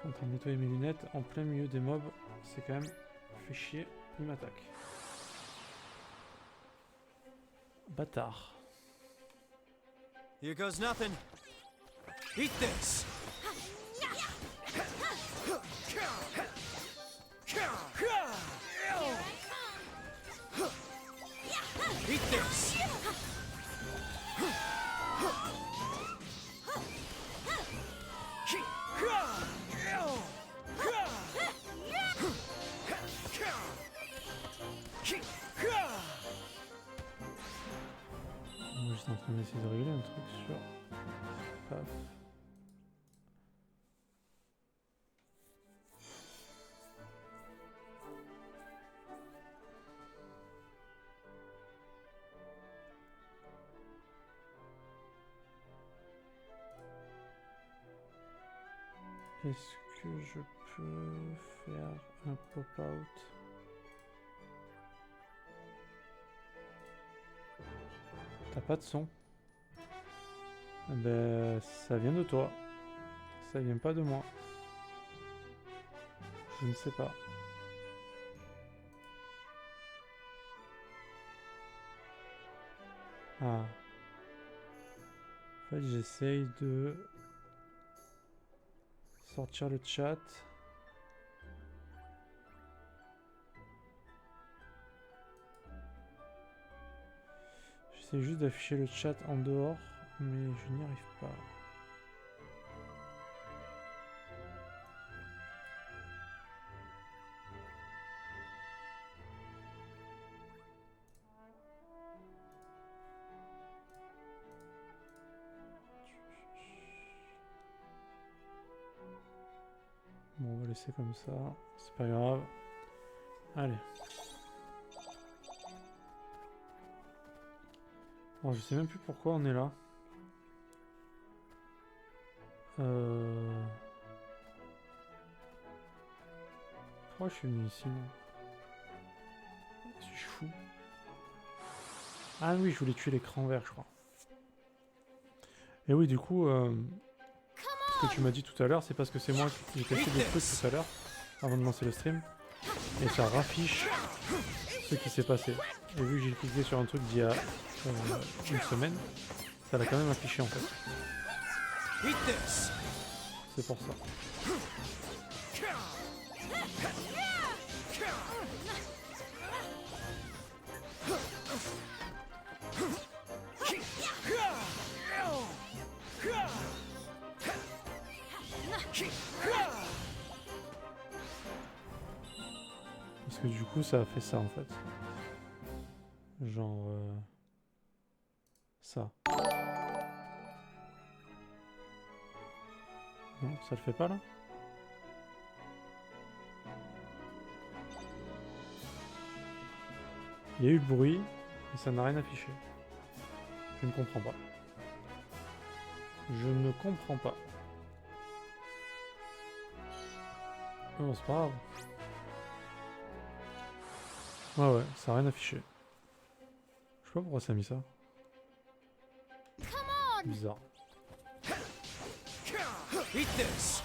suis en train de nettoyer mes lunettes en plein milieu des mobs. C'est quand même fait chier. Il m'attaque. Bâtard. Here goes nothing. Eat this. Eat this. Moi j'étais en train d'essayer de régler un truc sur... Paf. Est-ce que je peux faire un pop-out? T'as pas de son? Eh ben, ça vient de toi. Ça vient pas de moi. Je ne sais pas. Ah. En fait, j'essaye de sortir le chat. J'essaie juste d'afficher le chat en dehors, mais je n'y arrive pas. Bon, on va laisser comme ça, c'est pas grave. Allez. Bon, je sais même plus pourquoi on est là. Pourquoi je suis venu ici, moi? Je suis fou. Ah oui, je voulais tuer l'écran vert, je crois. Et oui, du coup, ce que tu m'as dit tout à l'heure, c'est parce que c'est moi qui ai caché des trucs tout à l'heure, avant de lancer le stream. Et ça raffiche ce qui s'est passé. Et vu que j'ai cliqué sur un truc d'il y a une semaine, ça l'a quand même affiché en fait. C'est pour ça. Parce que du coup ça a fait ça en fait. Genre ça. Non, ça le fait pas là? Il y a eu le bruit et ça n'a rien affiché. Je ne comprends pas. Je ne comprends pas. Oh, c'est pas grave. Ouais, ça n'a rien affiché. Je sais pas pourquoi ça a mis ça. Bizarre. Eat this.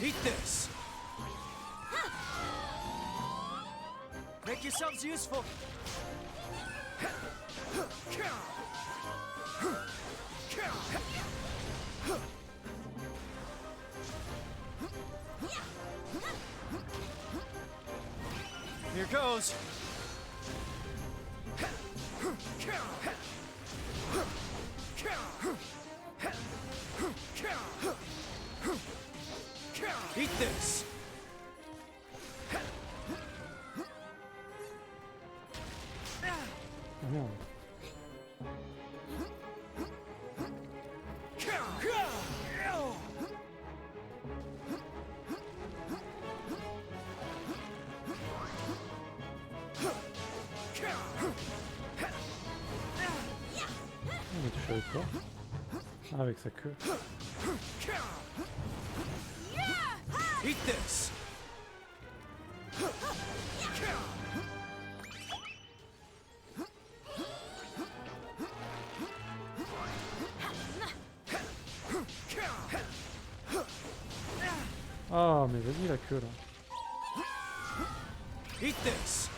Eat this. Make yourselves useful. Here goes. Eat this. Oh merde. On va toucher avec quoi? Ah, avec sa queue. Eat this. mais vas-y la queue là. Eat this.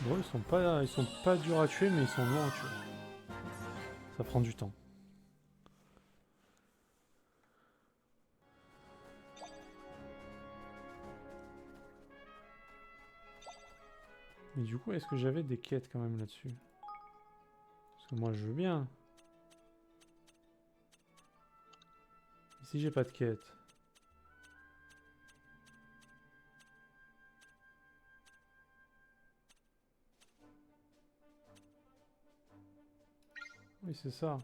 Bon, ils sont pas durs à tuer, mais ils sont longs à tuer. Ça prend du temps. Mais du coup, est-ce que j'avais des quêtes quand même là-dessus? Parce que moi, je veux bien. Ici, j'ai pas de quête. Oui, c'est ça.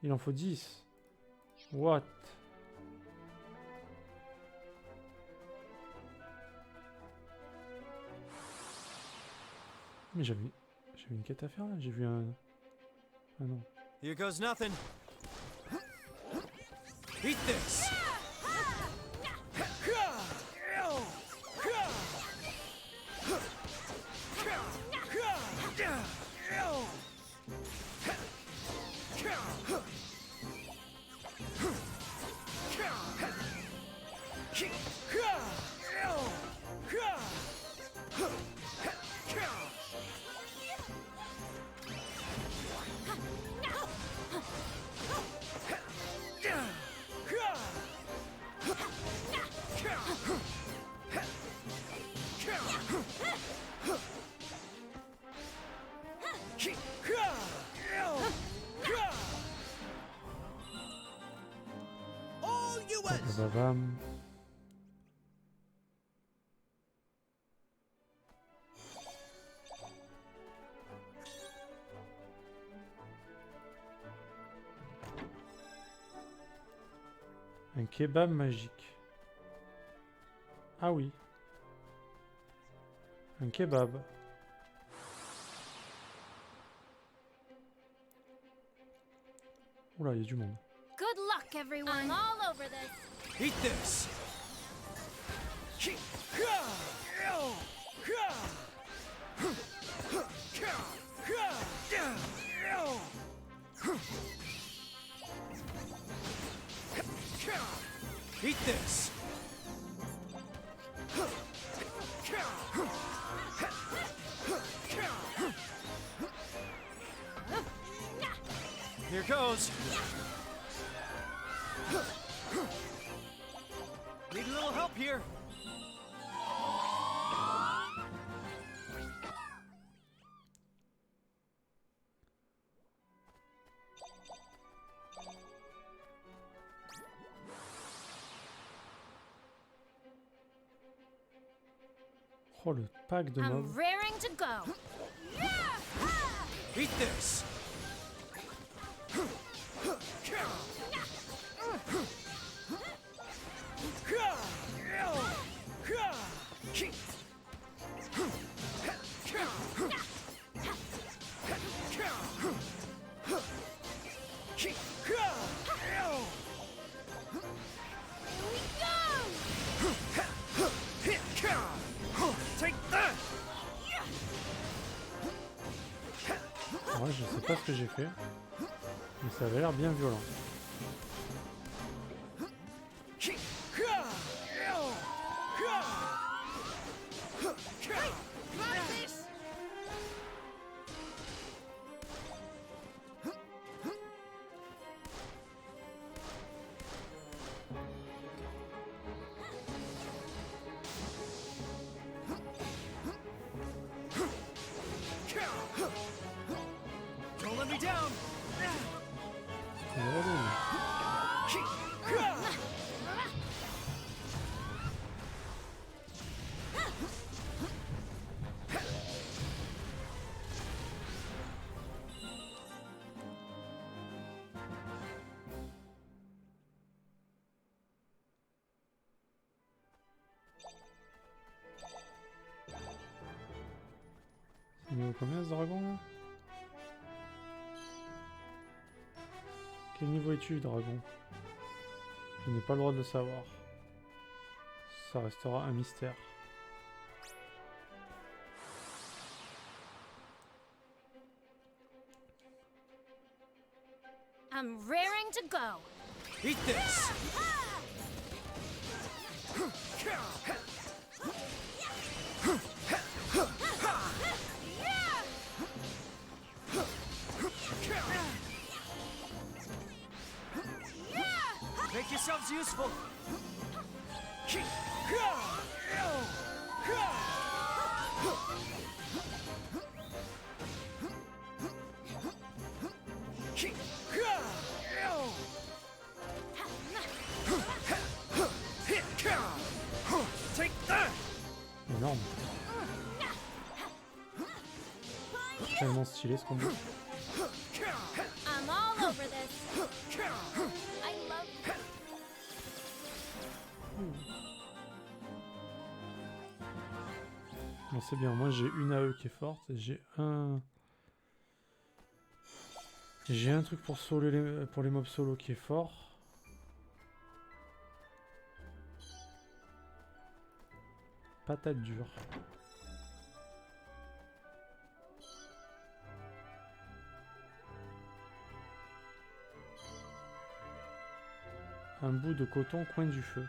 Il en faut 10. What? Mais j'avais une quête à faire là. J'ai vu un... Ah non. Here goes nothing. Eat this. All yours. Bam. Un kebab magique. Ah oui. Un kebab. Oula, il y a du monde. Good luck, everyone. I'm all over this. Eat this. Eat this. Here goes. Need a little help here. Oh, le pack de I'm mobs. raring to go. Eat this. Take that. Ouais, je sais pas ce que j'ai fait. Mais ça avait l'air bien violent. Don't let me down. Il est revenu. C'est niveau combien ce dragon là? Quel niveau es-tu, dragon? Je n'ai pas le droit de le savoir. Ça restera un mystère. I'm raring to go. Eat this! Make yourselves useful. Take that! Énorme. Tellement stylé ce combo. I'm all over this. I love Bon, c'est bien, moi j'ai une AE qui est forte, et j'ai un truc pour pour les mobs solo qui est fort. Patate dure. Un bout de coton coin du feu.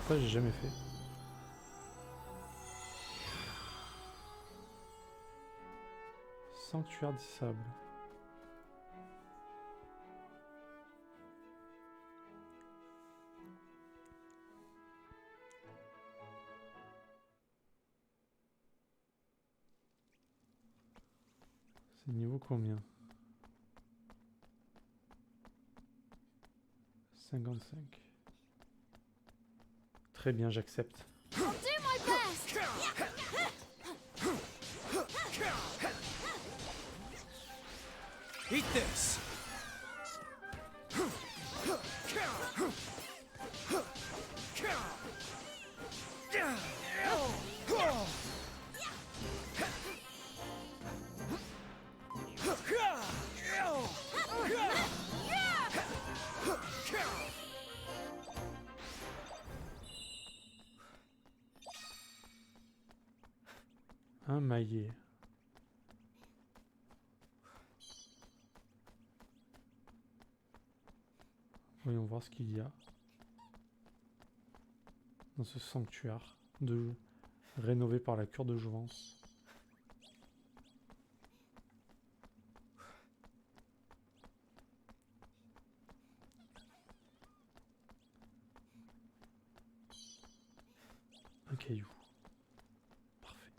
Ça, j'ai jamais fait. Sanctuaire du sable. C'est niveau combien? 55. Très bien, j'accepte. I'll do my best. Eat this! Un maillet. Voyons voir ce qu'il y a dans ce sanctuaire rénové par la cure de jouvence. Un caillou. Parfait.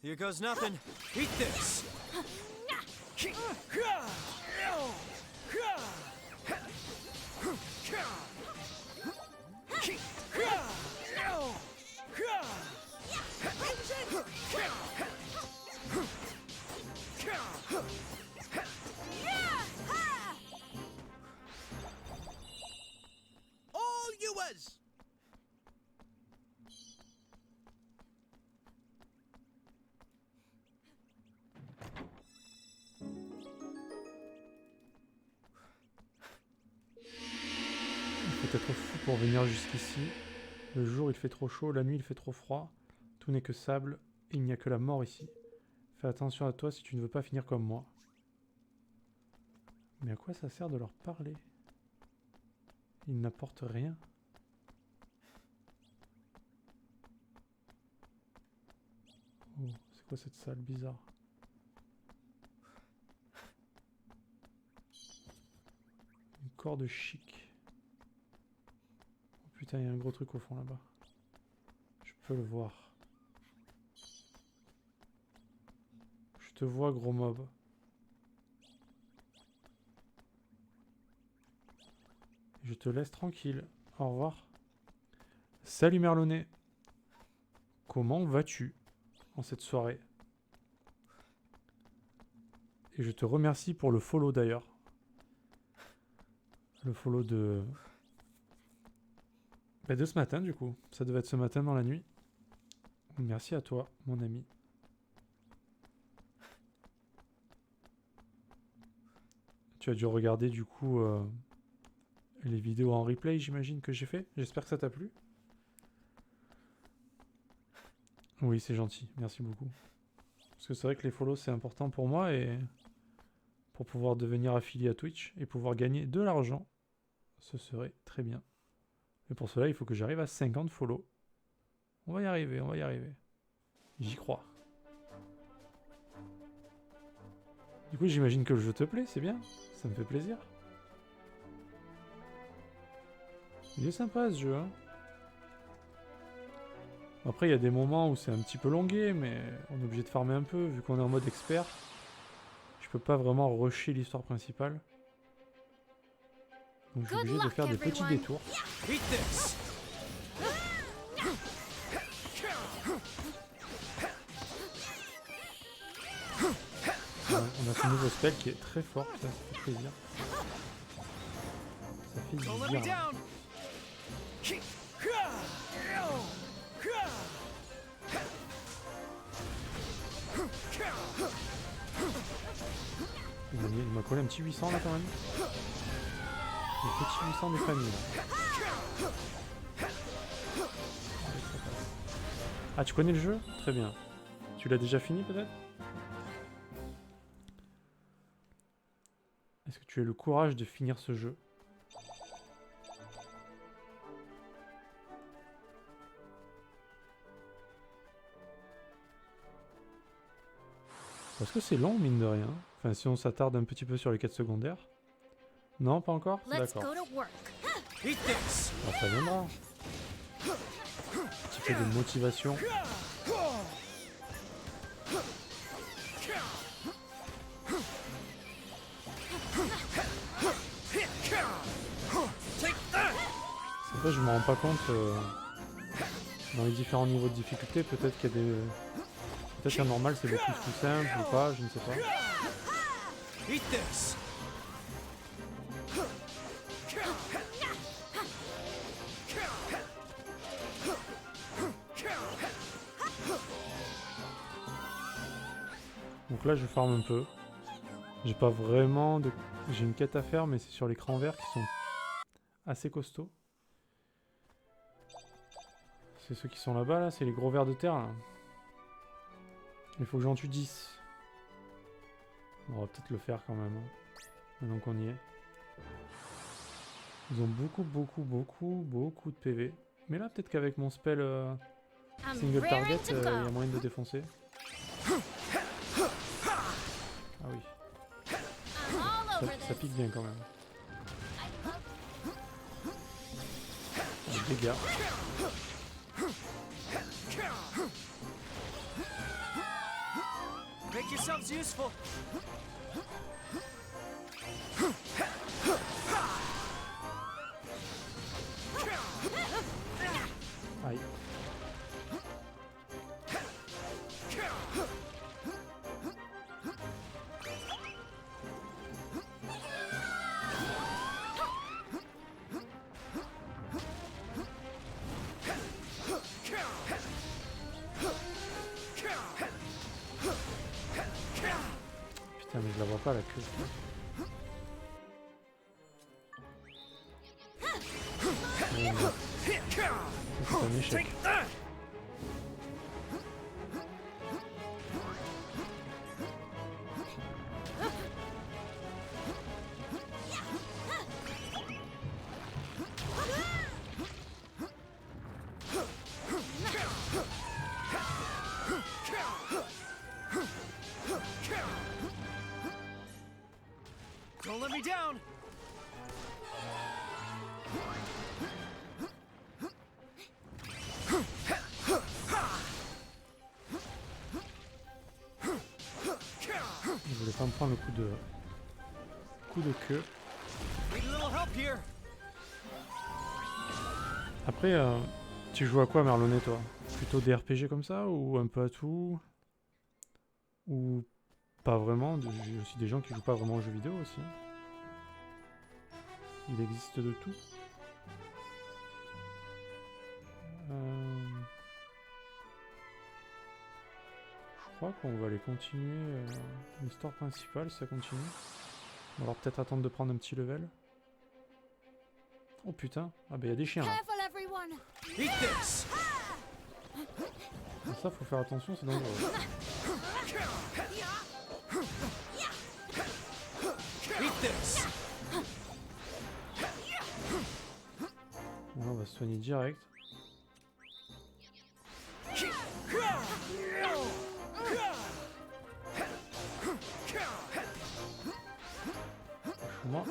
Here goes nothing. Eat this! All yours! Il faut être fou pour venir jusqu'ici. Le jour il fait trop chaud, la nuit il fait trop froid. Tout n'est que sable, et il n'y a que la mort ici. Fais attention à toi si tu ne veux pas finir comme moi. Mais à quoi ça sert de leur parler? Ils n'apportent rien. Oh, c'est quoi cette salle bizarre? Une corde chic. Oh putain, il y a un gros truc au fond là-bas. Je peux le voir. Je te vois, gros mob. Je te laisse tranquille. Au revoir. Salut Merlonnet. Comment vas-tu en cette soirée? Et je te remercie pour le follow d'ailleurs. Le follow de ce matin du coup. Ça devait être ce matin dans la nuit. Merci à toi, mon ami. Tu as dû regarder du coup les vidéos en replay, j'imagine que j'ai fait. J'espère que ça t'a plu. Oui, c'est gentil. Merci beaucoup. Parce que c'est vrai que les follow, c'est important pour moi et pour pouvoir devenir affilié à Twitch et pouvoir gagner de l'argent, ce serait très bien. Mais pour cela, il faut que j'arrive à 50 follow. On va y arriver, on va y arriver. J'y crois. Du coup, j'imagine que le jeu te plaît, c'est bien. Ça me fait plaisir. Il est sympa ce jeu, hein. Après, il y a des moments où c'est un petit peu longué, mais on est obligé de farmer un peu, vu qu'on est en mode expert. Je peux pas vraiment rusher l'histoire principale. Donc je suis obligé de faire des petits détours. Eat this. On a ce nouveau spell qui est très fort, ça fait plaisir. Ça fait Don't let me bizarre. down. Il m'a collé un petit 800 là quand même. Le petit 800 des familles là. Ah, tu connais le jeu? Très bien. Tu l'as déjà fini peut-être? Est-ce que tu as le courage de finir ce jeu? Parce que c'est long mine de rien. Enfin si on s'attarde un petit peu sur les quêtes secondaires. Non, pas encore? Let's D'accord. go to work. Eat this. Alors, ça viendra. Un petit peu de motivation. Take that. C'est vrai, je me rends pas compte dans les différents niveaux de difficulté. Peut-être qu'il y a des. Peut-être qu'un normal c'est beaucoup plus simple ou pas, je ne sais pas. Eat this. Donc là je farm un peu. J'ai pas vraiment de. J'ai une quête à faire, mais c'est sur les crans verts qui sont assez costauds. C'est ceux qui sont là-bas, là, c'est les gros vers de terre. Là. Il faut que j'en tue 10. On va peut-être le faire quand même. Hein, maintenant qu'on y est. Ils ont beaucoup de PV. Mais là, peut-être qu'avec mon spell I'm single raring target, to il y go. a moyen de défoncer. Ah oui, I'm all over ça this. pique bien quand même. I love Les dégâts. Make yourselves useful. Aïe. Putain, mais je la vois pas la queue. Oh, non. C'est un échec. Take that. Don't let me down. Je voulais pas me prendre le coup de queue. Need a little help here. Après, tu joues à quoi, Merlonnet, toi? Plutôt des RPG comme ça, ou un peu à tout? Ou pas vraiment? J'ai aussi des gens qui jouent pas vraiment aux jeux vidéo aussi. Il existe de tout. Je crois qu'on va aller continuer l'histoire principale, ça continue. On va alors peut-être attendre de prendre un petit level. Oh putain, ah bah il y a des chiens là. Careful, everyone. Eat this. Ah, ça, faut faire attention, c'est dangereux. Eat this. Voilà, on va se soigner direct. Moi.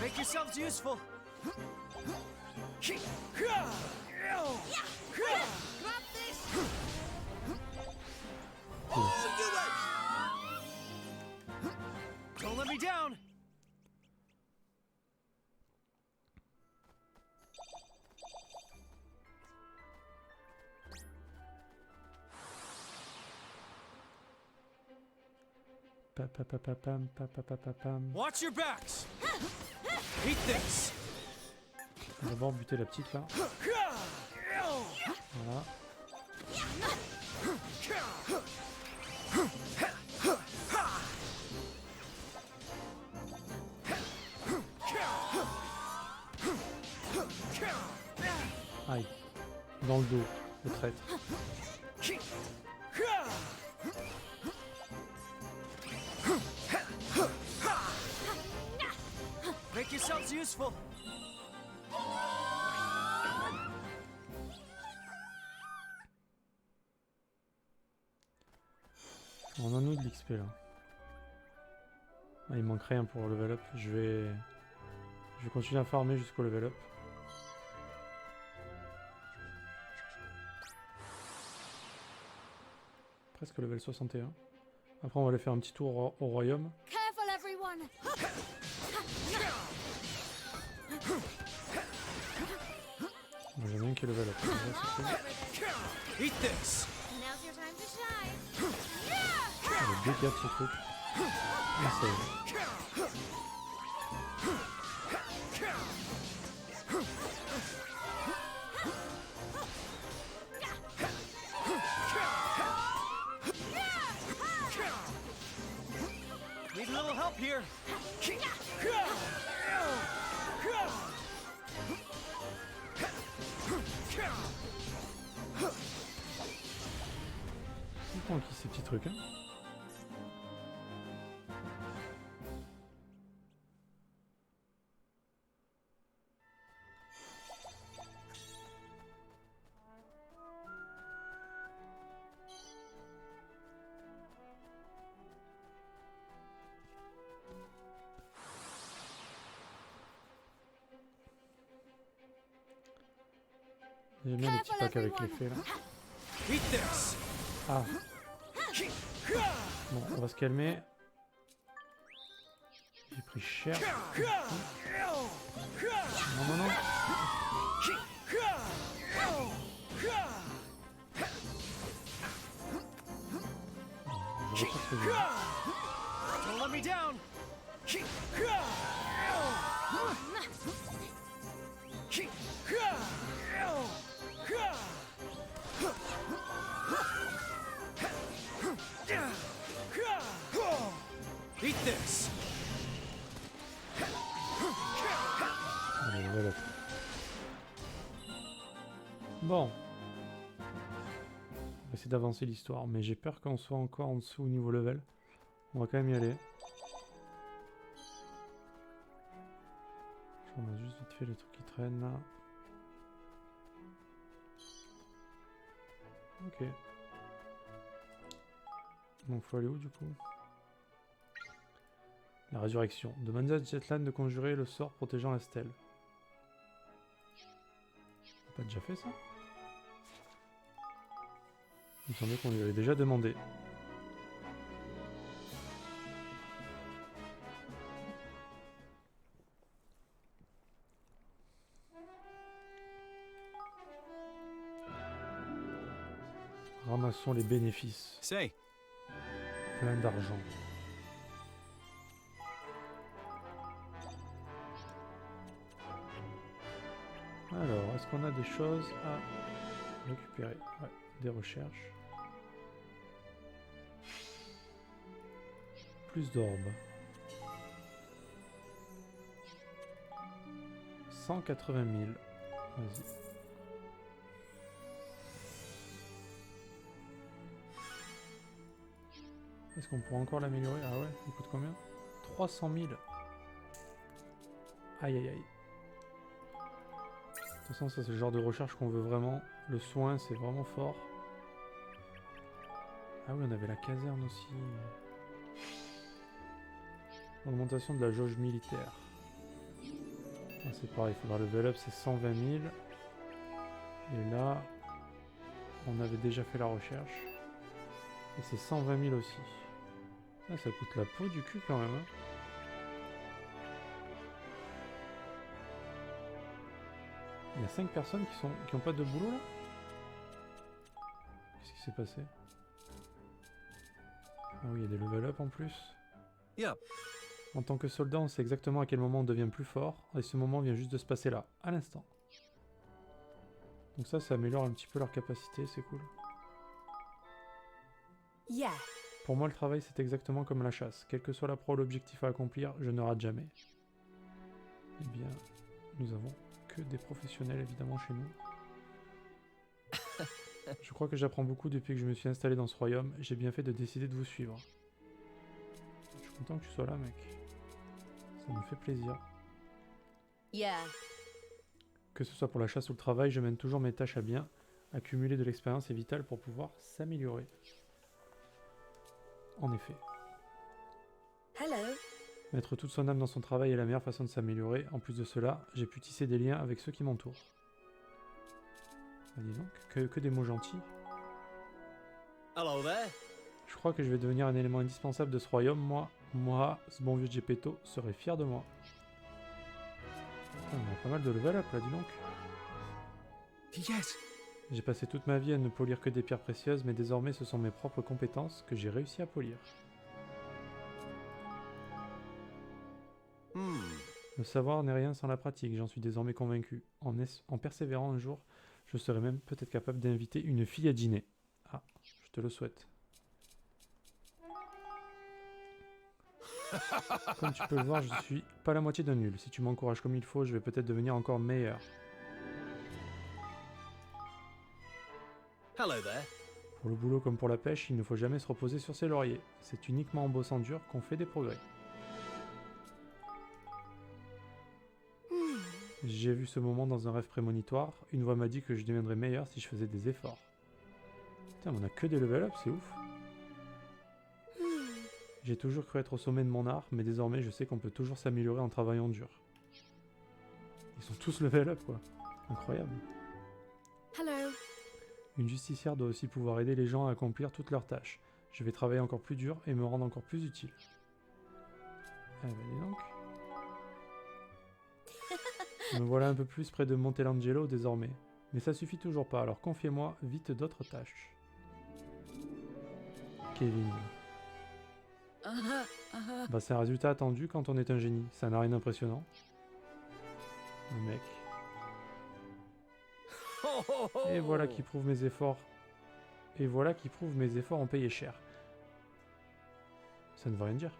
Make yourselves useful. Don't let me down. Pam. Watch your backs. Eat this. On va d'abord buter la petite là. Voilà. Aïe. Dans le dos, le traître. Make yourselves useful. On en a de l'XP là. Ah, il manque rien pour level up. Je vais continuer à farmer jusqu'au level up. Presque level 61. Après on va aller faire un petit tour au royaume. Careful, everyone. J'en ai un qui est level up. I'm all over this. Eat this. Now's your time to shine. Le dégât de ce truc. Insane. Need a little help here. Ils font qui ces petits trucs, hein. J'aime bien les petits packs avec les fées là. Eat this. Ah. Bon, on va se calmer. J'ai pris cher. Non. Je retire ce que j'ai. Don't let me down. Eat this. Allez, voilà. Bon. On va essayer d'avancer l'histoire, mais j'ai peur qu'on soit encore en dessous au niveau level. On va quand même y aller. On a juste vite fait les trucs qui traînent là. Ok. Donc faut aller où du coup? La résurrection. Demandez à Jetland de conjurer le sort protégeant la stèle. On n'a pas déjà fait ça? Il me semblait qu'on lui avait déjà demandé. Ramassons les bénéfices. Say, Plein d'argent. Alors, est-ce qu'on a des choses à récupérer? Ouais, des recherches. Plus d'orbes. 180 000. Vas-y. Est-ce qu'on pourra encore l'améliorer? Ah ouais, il coûte combien? 300 000. Aïe aïe aïe. De toute façon, ça c'est le genre de recherche qu'on veut vraiment. Le soin, c'est vraiment fort. Ah oui, on avait la caserne aussi. Augmentation de la jauge militaire. Ah, c'est pareil, il faudra level up, c'est 120 000. Et là, on avait déjà fait la recherche. Et c'est 120 000 aussi. Ah, ça coûte la peau du cul quand même. Hein. Il y a 5 personnes qui ont pas de boulot là? Qu'est-ce qui s'est passé? Ah oui, il y a des level up en plus. Yep. En tant que soldat, on sait exactement à quel moment on devient plus fort, et ce moment vient juste de se passer là, à l'instant. Donc ça améliore un petit peu leur capacité, c'est cool. Yeah. Pour moi, le travail, c'est exactement comme la chasse. Quelle que soit la proie ou l'objectif à accomplir, je ne rate jamais. Eh bien, nous avons que des professionnels, évidemment, chez nous. Je crois que j'apprends beaucoup depuis que je me suis installé dans ce royaume. J'ai bien fait de décider de vous suivre. Je suis content que tu sois là, mec. Ça me fait plaisir. Yeah. Que ce soit pour la chasse ou le travail, je mène toujours mes tâches à bien. Accumuler de l'expérience est vital pour pouvoir s'améliorer. En effet. Hello. Mettre toute son âme dans son travail est la meilleure façon de s'améliorer. En plus de cela, j'ai pu tisser des liens avec ceux qui m'entourent. Ah, dis donc, que des mots gentils. Hello there. Je crois que je vais devenir un élément indispensable de ce royaume. Moi, ce bon vieux Geppetto serait fier de moi. On a pas mal de level up là, dis donc. Yes. J'ai passé toute ma vie à ne polir que des pierres précieuses, mais désormais ce sont mes propres compétences que j'ai réussi à polir. Le savoir n'est rien sans la pratique, j'en suis désormais convaincu. En persévérant un jour, je serai même peut-être capable d'inviter une fille à dîner. Ah, je te le souhaite. Comme tu peux le voir, je suis pas la moitié d'un nul. Si tu m'encourages comme il faut, je vais peut-être devenir encore meilleur. Hello there. Pour le boulot comme pour la pêche, il ne faut jamais se reposer sur ses lauriers. C'est uniquement en bossant dur qu'on fait des progrès. J'ai vu ce moment dans un rêve prémonitoire. Une voix m'a dit que je deviendrais meilleur si je faisais des efforts. Putain, mais on a que des level up, c'est ouf. J'ai toujours cru être au sommet de mon art, mais désormais je sais qu'on peut toujours s'améliorer en travaillant dur. Ils sont tous level up, quoi. Incroyable. Hello. Une justicière doit aussi pouvoir aider les gens à accomplir toutes leurs tâches. Je vais travailler encore plus dur et me rendre encore plus utile. Eh ben dis donc. Me voilà un peu plus près de Montelangelo désormais. Mais ça suffit toujours pas, alors confiez-moi vite d'autres tâches. Kevin. Bah c'est un résultat attendu quand on est un génie. Ça n'a rien d'impressionnant. Le mec. Et voilà qui prouve mes efforts. Et voilà qui prouve mes efforts ont payé cher. Ça ne veut rien dire.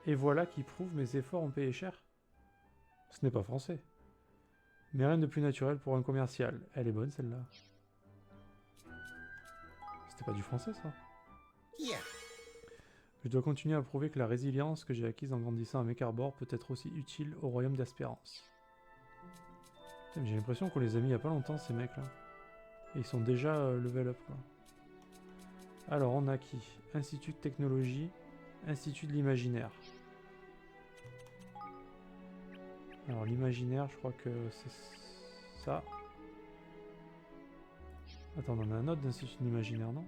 Et voilà qui prouve mes efforts ont payé cher. Ce n'est pas français. Mais rien de plus naturel pour un commercial. Elle est bonne celle-là. C'était pas du français ça? Yeah. Je dois continuer à prouver que la résilience que j'ai acquise en grandissant à Mecharbor peut être aussi utile au royaume d'Aspérance. J'ai l'impression qu'on les a mis il y a pas longtemps ces mecs là. Et ils sont déjà level up quoi. Alors on a qui? Institut de technologie, Institut de l'imaginaire. Alors l'imaginaire je crois que c'est ça. Attends, on en a un autre d'institut de l'imaginaire non?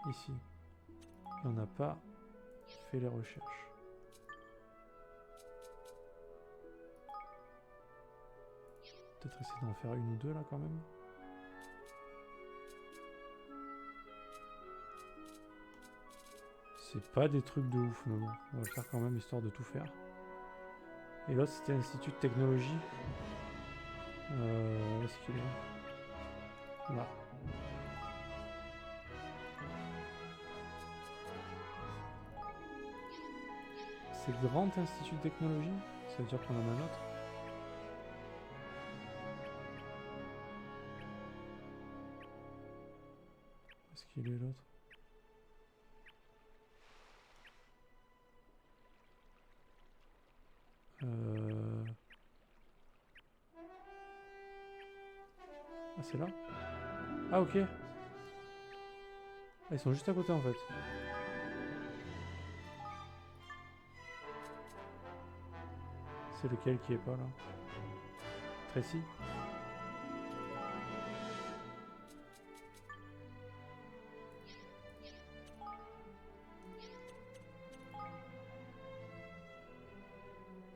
Ici. Et on n'a pas fait les recherches. Peut-être essayer d'en faire une ou deux là quand même. C'est pas des trucs de ouf, mais bon, on va le faire quand même histoire de tout faire. Et l'autre c'était l'Institut de technologie. Où est-ce qu'il est? Là. C'est Grand Institut de technologie? Ça veut dire qu'on en a un autre? Qui est lui l'autre? Ah, c'est là? Ah, ok. Ah, ils sont juste à côté en fait. C'est lequel qui est pas là? Tracy?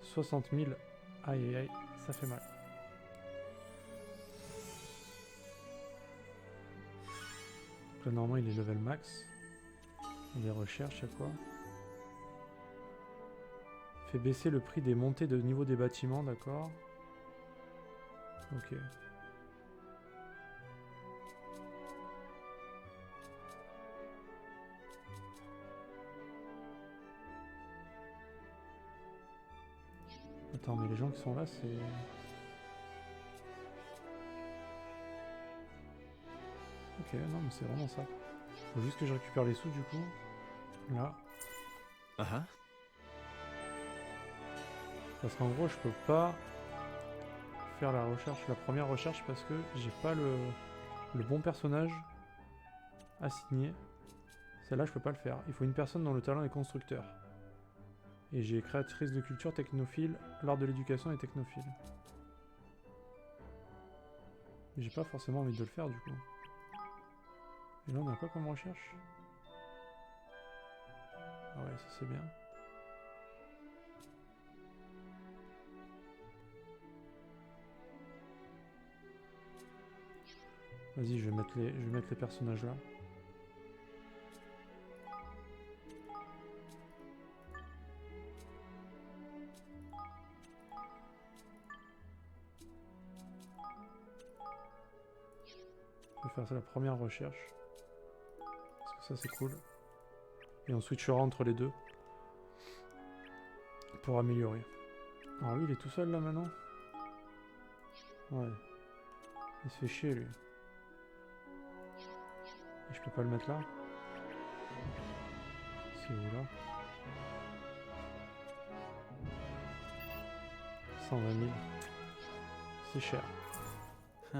« 60 000. Aïe aïe aïe, ça fait mal. Donc là, normalement, il est level max. Il est recherche, à quoi? Fait baisser le prix des montées de niveau des bâtiments, d'accord. Ok. Attends, mais les gens qui sont là, c'est... Ok, non, mais c'est vraiment ça. Faut juste que je récupère les sous, du coup. Là. Uh-huh. Parce qu'en gros, je peux pas faire la recherche, la première recherche, parce que j'ai pas le bon personnage assigné. Celle-là, je peux pas le faire. Il faut une personne dont le talent est constructeur. Et j'ai créatrice de culture, technophile, l'art de l'éducation et technophile. Mais j'ai pas forcément envie de le faire, du coup. Et là, on a quoi comme recherche? Ah ouais, ça c'est bien. Vas-y, je vais mettre les personnages là. Je vais faire ça la première recherche. Parce que ça c'est cool. Et on switchera entre les deux. Pour améliorer. Alors lui, il est tout seul là maintenant? Ouais. Il se fait chier lui. Et je peux pas le mettre là? C'est où là? 120 000. C'est cher. Huh.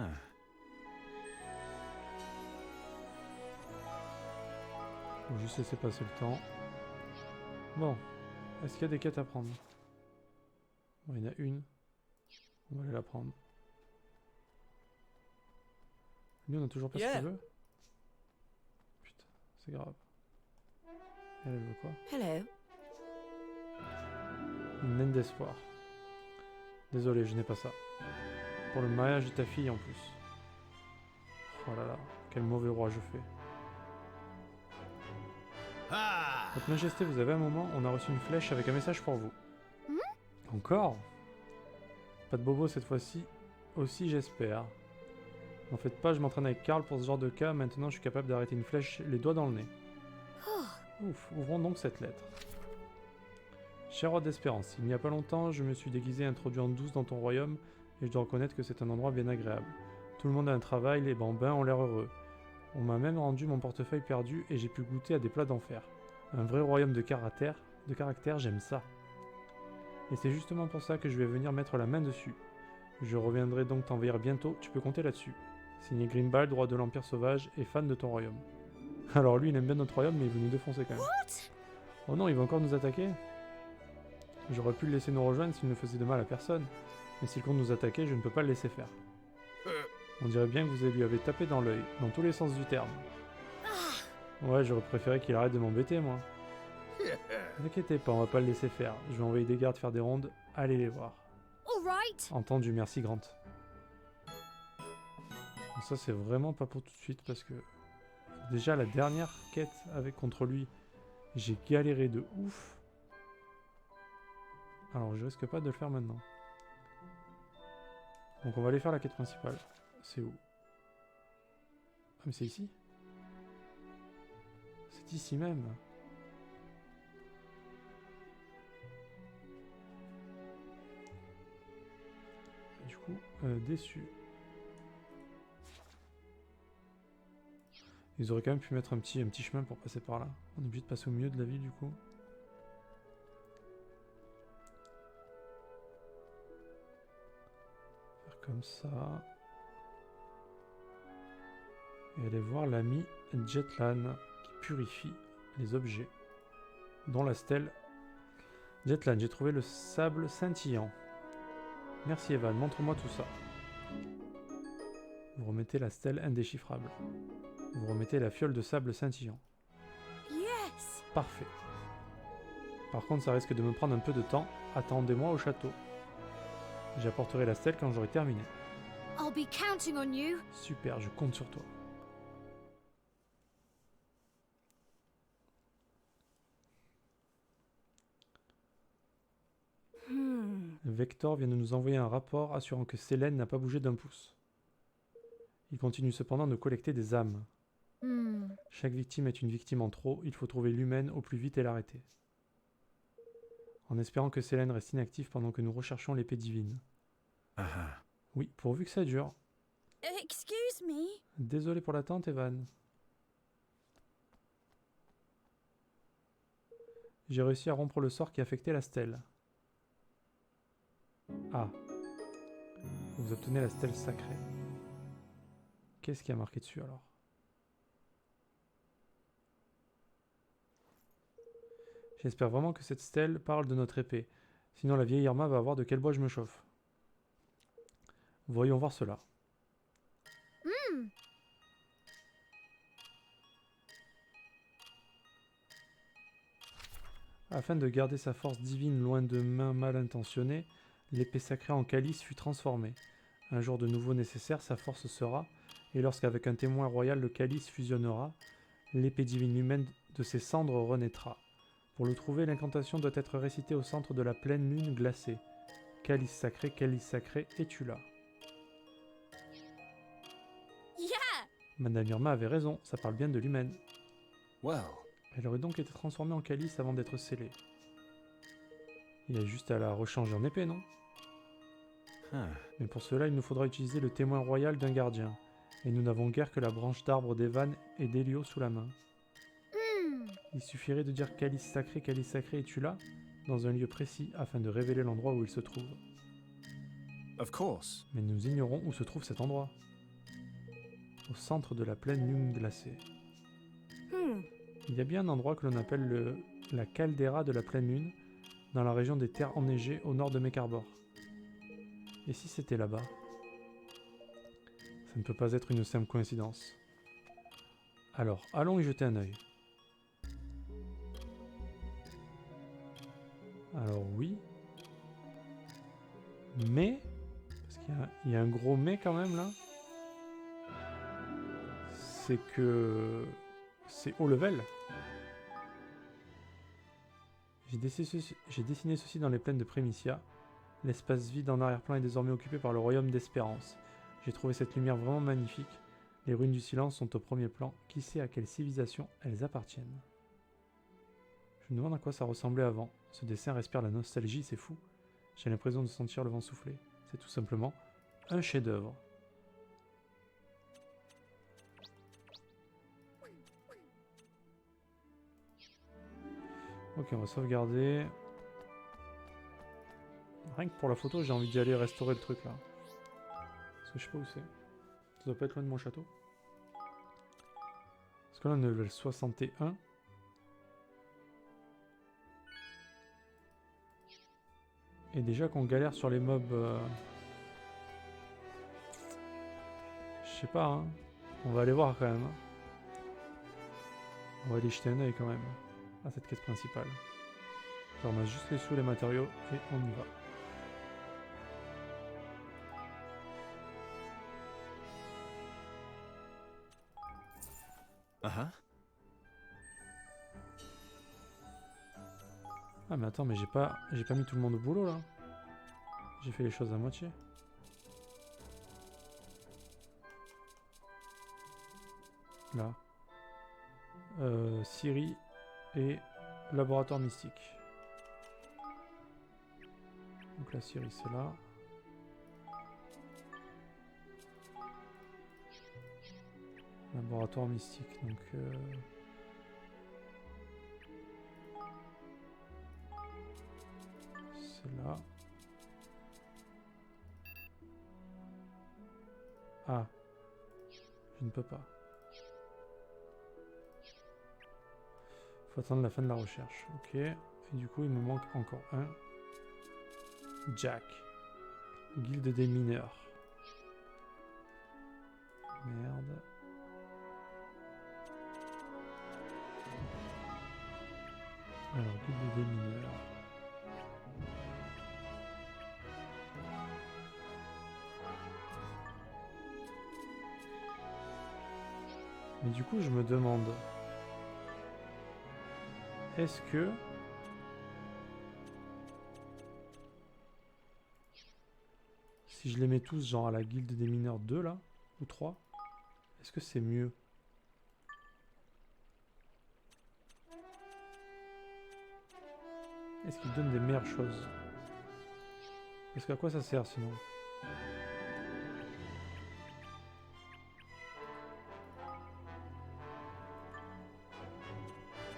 Faut juste laisser passer le temps. Bon. Est-ce qu'il y a des quêtes à prendre? Bon, il y en a une. On va aller la prendre. Lui, on a toujours pas ce qu'il veut? Putain, c'est grave. Elle veut quoi? Hello. Une naine d'espoir. Désolé, je n'ai pas ça. Pour le mariage de ta fille en plus. Oh là là, quel mauvais roi je fais. Ah! Votre Majesté, vous avez un moment, on a reçu une flèche avec un message pour vous. Encore? Pas de bobo cette fois-ci. Aussi, j'espère. N'en faites pas, je m'entraîne avec Karl pour ce genre de cas. Maintenant, je suis capable d'arrêter une flèche les doigts dans le nez. Ouf, ouvrons donc cette lettre. Cher roi d'Espérance, il n'y a pas longtemps, je me suis déguisé et introduit en douce dans ton royaume, et je dois reconnaître que c'est un endroit bien agréable. Tout le monde a un travail, les bambins ont l'air heureux. On m'a même rendu mon portefeuille perdu et j'ai pu goûter à des plats d'enfer. Un vrai royaume de caractère, j'aime ça. Et c'est justement pour ça que je vais venir mettre la main dessus. Je reviendrai donc t'envahir bientôt, tu peux compter là-dessus. Signé Grimbald, roi de l'Empire Sauvage et fan de ton royaume. Alors lui, il aime bien notre royaume, mais il veut nous défoncer quand même. Oh non, il va encore nous attaquer? J'aurais pu le laisser nous rejoindre s'il ne faisait de mal à personne. Mais s'il compte nous attaquer, je ne peux pas le laisser faire. On dirait bien que vous lui avez tapé dans l'œil, dans tous les sens du terme. Ouais, j'aurais préféré qu'il arrête de m'embêter, moi. Ne inquiétez pas, on va pas le laisser faire. Je vais envoyer des gardes faire des rondes, allez les voir. All right. Entendu, merci Grant. Bon, ça c'est vraiment pas pour tout de suite parce que... Déjà la dernière quête contre lui, j'ai galéré de ouf. Alors je risque pas de le faire maintenant. Donc on va aller faire la quête principale. C'est où? Ah mais c'est ici? C'est ici même. Du coup, déçu. Ils auraient quand même pu mettre un petit chemin pour passer par là. On est obligé de passer au milieu de la ville du coup. Faire comme ça. Et aller voir l'ami Jetlan qui purifie les objets, dont la stèle. Jetlan, j'ai trouvé le sable scintillant. Merci Evan, montre-moi tout ça. Vous remettez la stèle indéchiffrable. Vous remettez la fiole de sable scintillant. Yes! Parfait. Par contre, ça risque de me prendre un peu de temps. Attendez-moi au château. J'apporterai la stèle quand j'aurai terminé. I'll be counting on you. Super, je compte sur toi. Vector vient de nous envoyer un rapport assurant que Selene n'a pas bougé d'un pouce. Il continue cependant de collecter des âmes. Chaque victime est une victime en trop, il faut trouver l'humaine au plus vite et l'arrêter. En espérant que Selene reste inactive pendant que nous recherchons l'épée divine. Oui, pourvu que ça dure. Excuse me. Désolé pour l'attente, Evan. J'ai réussi à rompre le sort qui affectait la stèle. Ah. Vous obtenez la stèle sacrée. Qu'est-ce qui a marqué dessus alors? J'espère vraiment que cette stèle parle de notre épée. Sinon la vieille Irma va voir de quel bois je me chauffe. Voyons voir cela. Afin de garder sa force divine loin de mains mal intentionnées, l'épée sacrée en calice fut transformée. Un jour de nouveau nécessaire, sa force sera, et lorsqu'avec un témoin royal le calice fusionnera, l'épée divine humaine de ses cendres renaîtra. Pour le trouver, l'incantation doit être récitée au centre de la pleine lune glacée. Calice sacré, es-tu là? Yeah! Madame Irma avait raison, ça parle bien de l'humaine. Well, Elle aurait donc été transformée en calice avant d'être scellée. Il y a juste à la rechanger en épée, non? Mais pour cela, il nous faudra utiliser le témoin royal d'un gardien. Et nous n'avons guère que la branche d'arbre d'Evan et d'Elio sous la main. Il suffirait de dire calice sacré, es-tu là? Dans un lieu précis afin de révéler l'endroit où il se trouve. of course. Mais nous ignorons où se trouve cet endroit. Au centre de la pleine lune glacée. Il y a bien un endroit que l'on appelle la caldeira de la pleine lune, dans la région des terres enneigées au nord de Mekarbor. Et si c'était là-bas? Ça ne peut pas être une simple coïncidence. Alors, allons y jeter un œil. Alors oui. Mais, parce qu'il y a un gros mais quand même là, c'est que c'est haut level. J'ai dessiné ceci dans les plaines de Prémicia. L'espace vide en arrière-plan est désormais occupé par le royaume d'Espérance. J'ai trouvé cette lumière vraiment magnifique. Les ruines du silence sont au premier plan. Qui sait à quelle civilisation elles appartiennent? Je me demande à quoi ça ressemblait avant. Ce dessin respire la nostalgie, c'est fou. J'ai l'impression de sentir le vent souffler. C'est tout simplement un chef-d'œuvre. Ok, on va sauvegarder. Rien que pour la photo, j'ai envie d'y aller restaurer le truc là. Parce que je sais pas où c'est. Ça doit pas être loin de mon château. Parce que là on est level 61. Et déjà qu'on galère sur les mobs... Je sais pas, hein. On va aller voir quand même. Hein. On va aller jeter un oeil quand même à cette quête principale. Je ramasse juste les sous, les matériaux et on y va. Ah mais attends, mais j'ai pas mis tout le monde au boulot là. J'ai fait les choses à moitié. Là. Siri et laboratoire mystique. Donc la Siri c'est là. Laboratoire mystique, donc... c'est là. Ah. Je ne peux pas. Faut attendre la fin de la recherche. Ok. Et du coup, il me manque encore un. Jack. Guilde des mineurs. Merde. Alors, guilde des mineurs. Mais du coup, je me demande... Est-ce que... Si je les mets tous genre à la guilde des mineurs 2 là, ou 3, est-ce que c'est mieux? Est-ce qu'ils donnent des meilleures choses? Parce qu'à quoi ça sert sinon?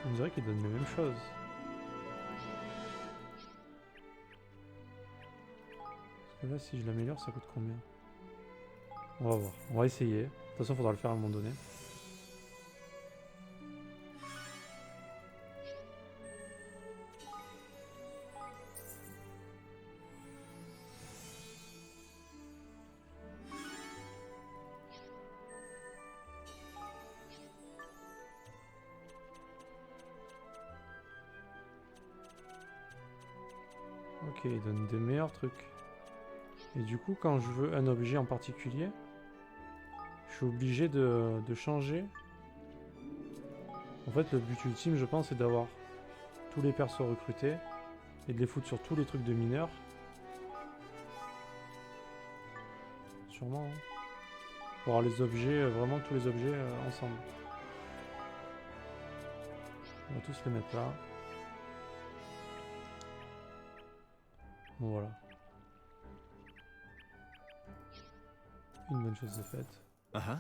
On dirait qu'ils donnent les mêmes choses. Parce que là, si je l'améliore, ça coûte combien? On va voir. On va essayer. De toute façon, il faudra le faire à un moment donné. Ok, il donne des meilleurs trucs. Et du coup, quand je veux un objet en particulier, je suis obligé de changer. En fait, le but ultime, je pense, c'est d'avoir tous les persos recrutés et de les foutre sur tous les trucs de mineurs. Sûrement, hein. Pour avoir les objets, vraiment tous les objets ensemble. On va tous les mettre là. Bon, voilà. Une bonne chose de faite. Uh-huh.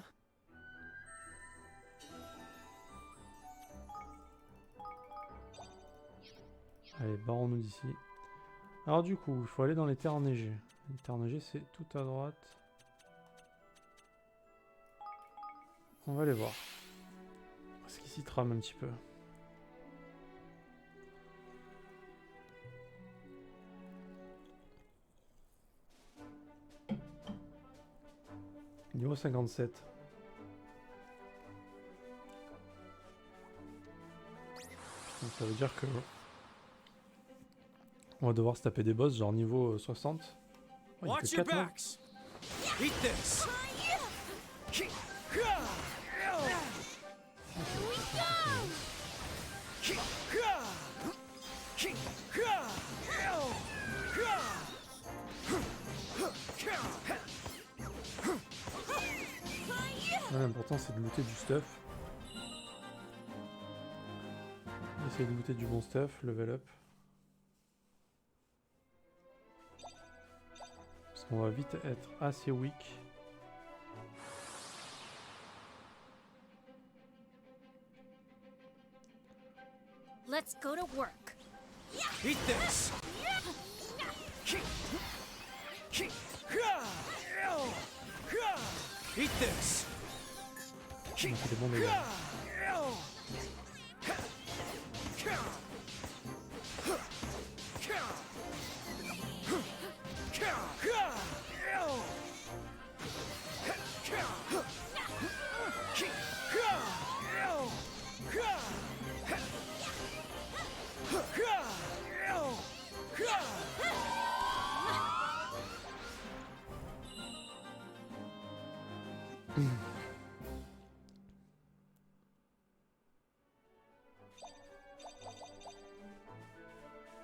Allez, barrons-nous d'ici. Alors du coup, il faut aller dans les terres enneigées. Les terres enneigées, c'est tout à droite. On va aller voir. Parce qu'ici trame un petit peu. Niveau 57. Donc ça veut dire que on va devoir se taper des boss genre niveau 60. Oh, il Watch fait your 4 modes. backs. Eat this. Ouais, l'important c'est de looter du stuff. Essayer de looter du bon stuff, level up. Parce qu'on va vite être assez weak. Let's go to work. Eat this. Eat this. On fait des bons dégâts.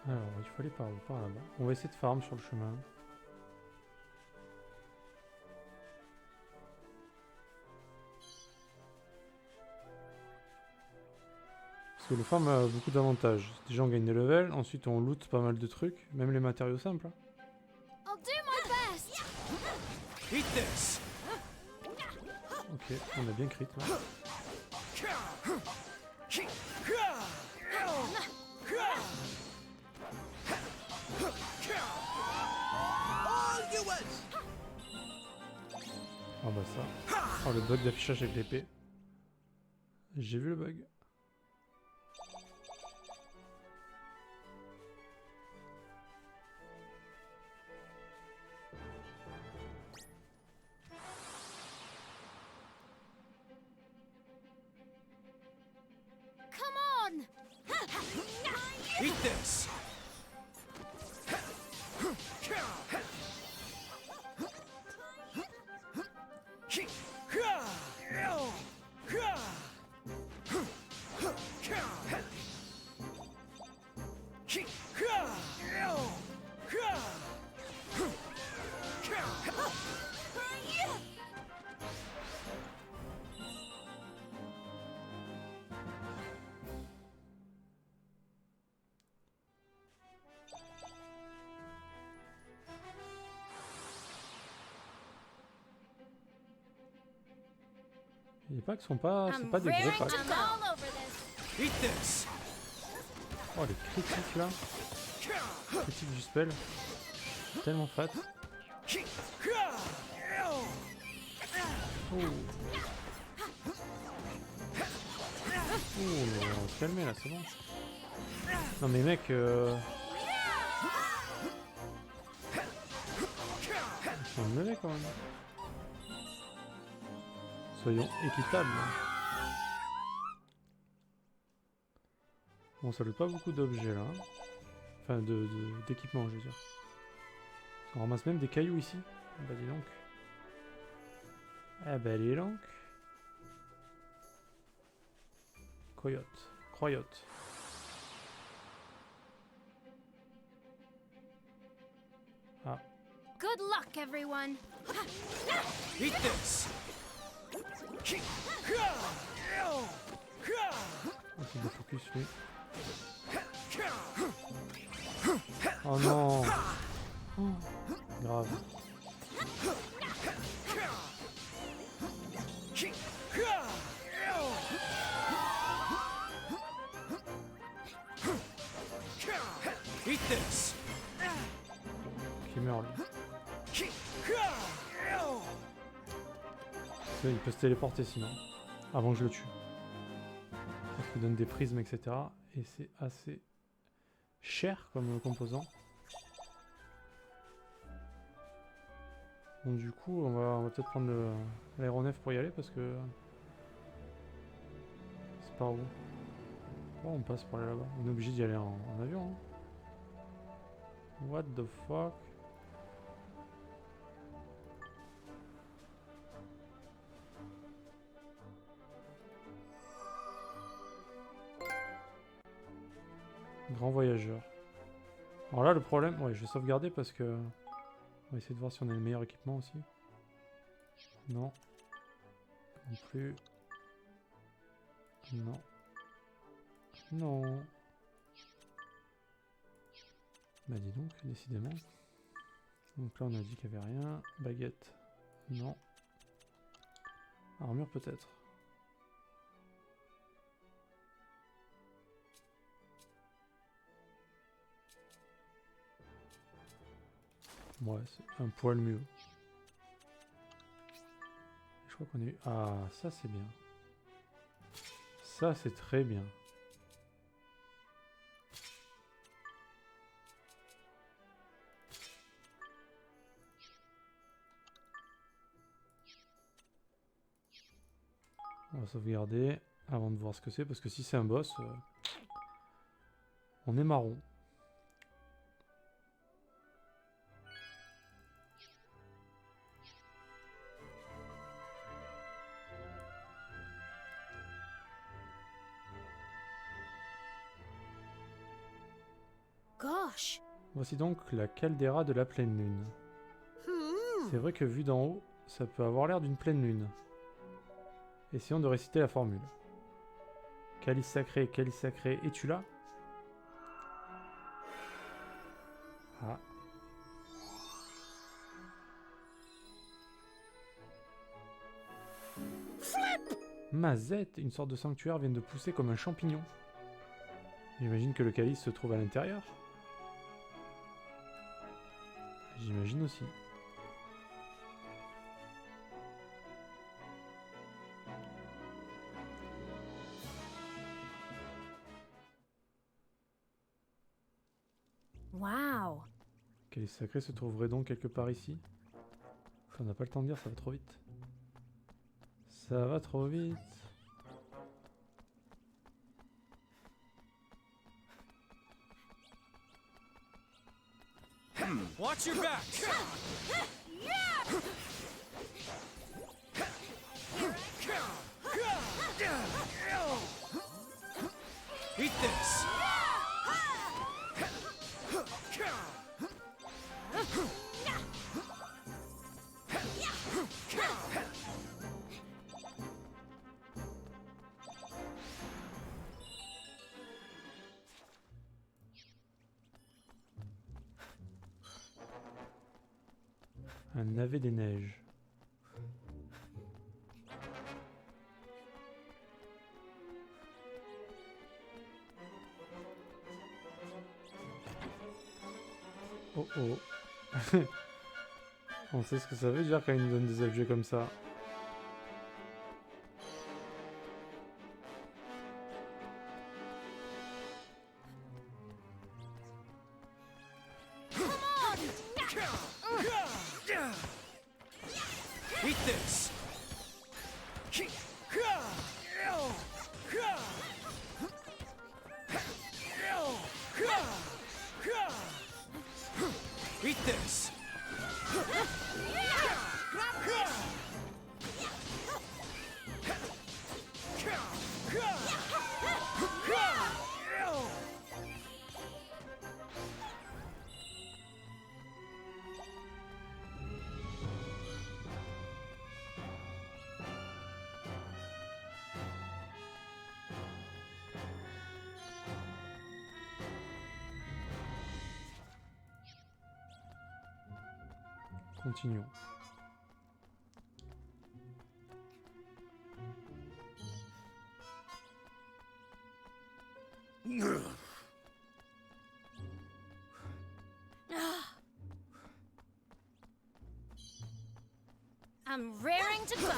Alors, il faut aller par où? Par là-bas. On va essayer de farm sur le chemin. Parce que le farm a beaucoup d'avantages. Déjà on gagne des levels, ensuite on loot pas mal de trucs, même les matériaux simples. Hein. I'll do my best. Eat this. Ok, on a bien crit là. Ah bah ça. Oh le bug d'affichage avec l'épée. J'ai vu le bug. Come on! Eat this! Les packs sont pas. C'est I'm pas des gros raring packs. to go. All over this. Eat this! Oh les critiques là. Critique du spell. Tellement fat. Oh. Oh, on va se calmer là, c'est bon. Non mais mec, ils sont mauvais quand même. Soyons équitables. Bon, ça loot pas beaucoup d'objets là. Enfin, d'équipement, je veux dire. On ramasse même des cailloux ici. Ah bah dis donc. Ah bah dis donc. Coyote. Croyote. Ah. Good luck, everyone. Eat this! On fait des focus lui. Oh non. Oh, grave. Eat this! Qui meurt lui. Il peut se téléporter sinon. Avant que je le tue. Ça lui donne des prismes, etc. Et c'est assez cher comme composant. Donc du coup, on va peut-être prendre l'aéronef pour y aller parce que... C'est par où? Oh, on passe pour aller là-bas. On est obligé d'y aller en avion. Hein. What the fuck? Grand voyageur. Alors là, le problème... Ouais, je vais sauvegarder parce que... On va essayer de voir si on a le meilleur équipement aussi. Non. Non plus. Non. Non. Bah dis donc, décidément. Donc là on a dit qu'il n'y avait rien. Baguette. Non. Armure peut-être. Ouais, c'est un poil mieux. Je crois qu'on est... Ah, ça c'est bien. Ça c'est très bien. On va sauvegarder avant de voir ce que c'est, parce que si c'est un boss, on est marron. Gosh. Voici donc la caldeira de la pleine lune. C'est vrai que vu d'en haut, ça peut avoir l'air d'une pleine lune. Essayons de réciter la formule. Calice sacré, es-tu là? Ah. Mazette, une sorte de sanctuaire vient de pousser comme un champignon. J'imagine que le calice se trouve à l'intérieur. J'imagine aussi. Wow. Calice sacré se trouverait donc quelque part ici. On n'a pas le temps de dire, ça va trop vite. Ça va trop vite. Watch your back! Eat this! Un navet des neiges. Oh oh. On sait ce que ça veut dire quand ils nous donnent des objets comme ça. Eat this! Eat this! Continuons. I'm raring to go.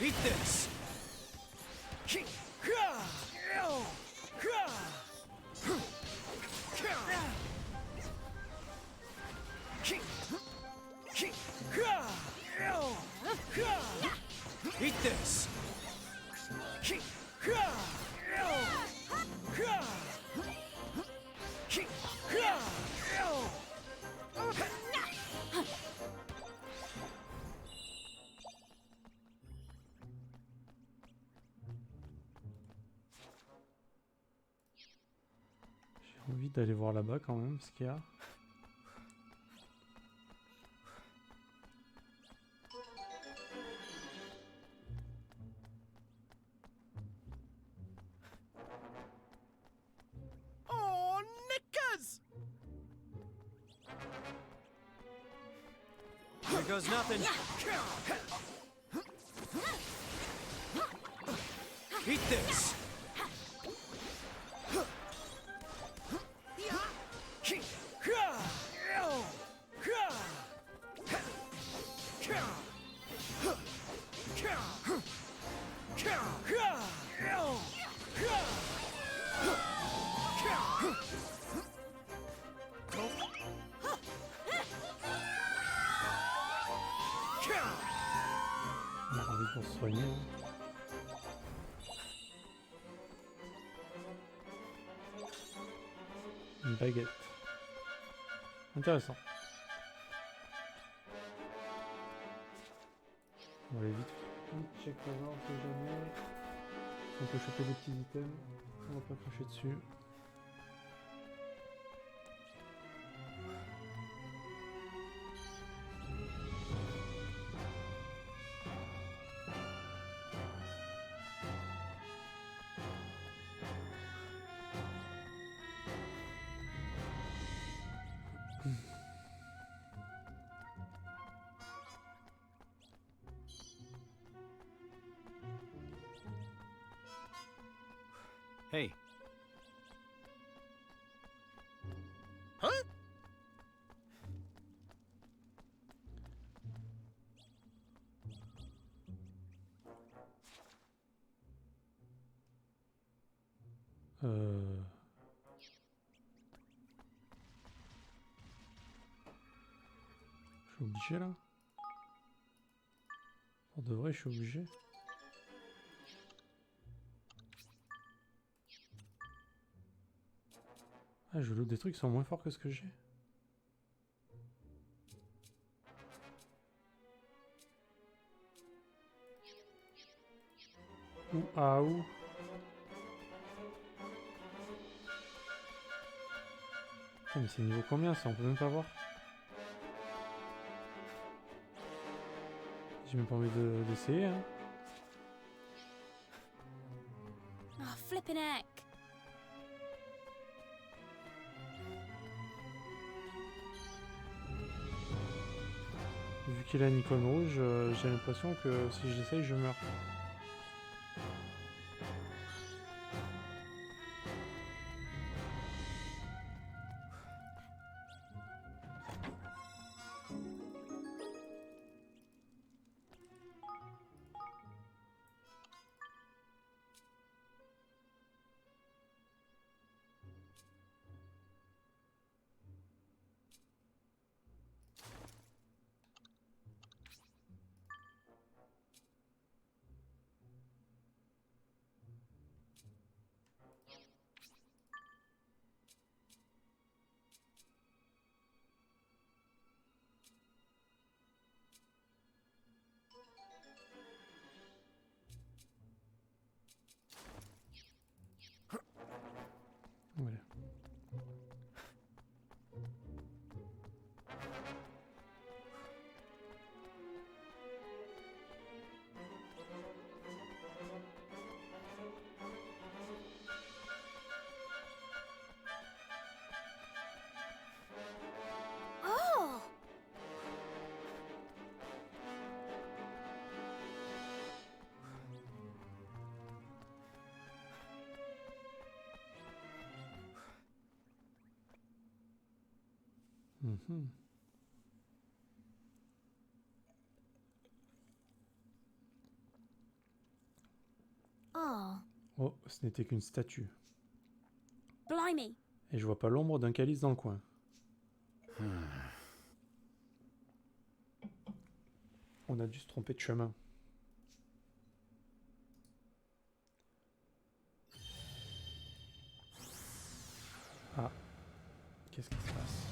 Eat this! Eat this! J'ai envie d'aller voir là-bas quand même ce qu'il y a. Oh, knickers! Here goes nothing. Eat this! On a envie pour se soigner. Hein. Une baguette. Intéressant. On va aller vite. Check là-bas, on sait jamais. On peut choper des petits items. On va pas cracher dessus. Hey. Je suis obligé là? Pour de vrai, je suis obligé. Ah, je loot des trucs qui sont moins forts que ce que j'ai. Ou ah ou. Ah, mais c'est niveau combien ça? On peut même pas voir. J'ai même pas envie d'essayer. Hein. Oh, flippin' heck. Vu qu'il a une icône rouge, j'ai l'impression que si j'essaye, je meurs. Voilà. Oh! Mhm. Oh, Oh, ce n'était qu'une statue. blimey. Et je vois pas l'ombre d'un calice dans le coin. On a dû se tromper de chemin. Ah. Qu'est-ce qui se passe?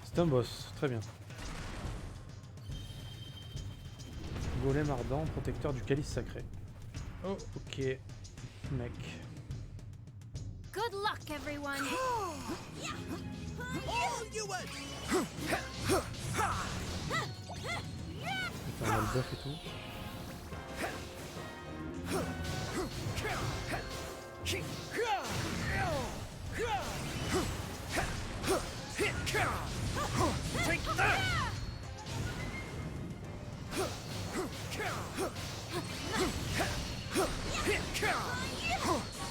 C'est un boss, très bien. Golem ardent, protecteur du calice sacré. Oh, ok. Mec. Good luck, everyone. On a le buff et tout.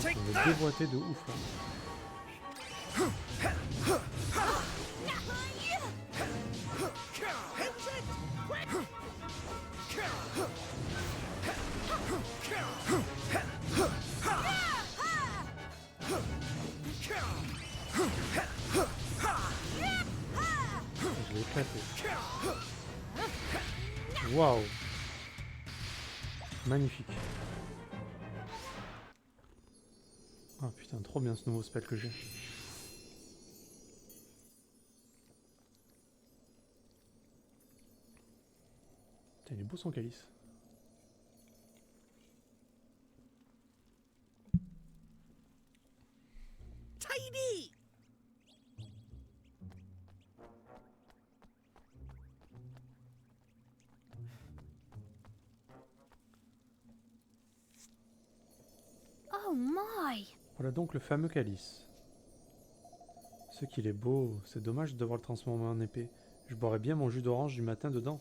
On va déboîter de ouf. Hein. Je l'ai éclaté. Waouh. Magnifique. Ah putain, trop bien ce nouveau spell que j'ai. Putain, il est beau son calice. Tidy! Oh my. Voilà donc le fameux calice. Ce qu'il est beau, c'est dommage de devoir le transformer en épée. Je boirais bien mon jus d'orange du matin dedans.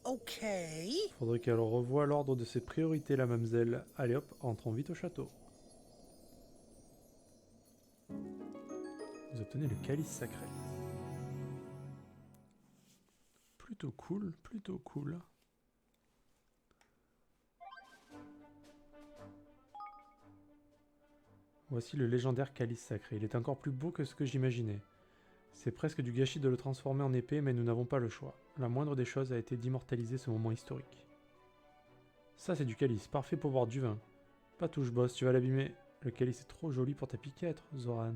Okay. Faudrait qu'elle revoie l'ordre de ses priorités, la mamzelle. Allez hop, entrons vite au château. Vous obtenez le calice sacré. Plutôt cool, plutôt cool. Voici le légendaire calice sacré. Il est encore plus beau que ce que j'imaginais. C'est presque du gâchis de le transformer en épée, mais nous n'avons pas le choix. La moindre des choses a été d'immortaliser ce moment historique. Ça, c'est du calice, parfait pour boire du vin. Pas touche, boss, tu vas l'abîmer. Le calice est trop joli pour ta piquette, Zoran.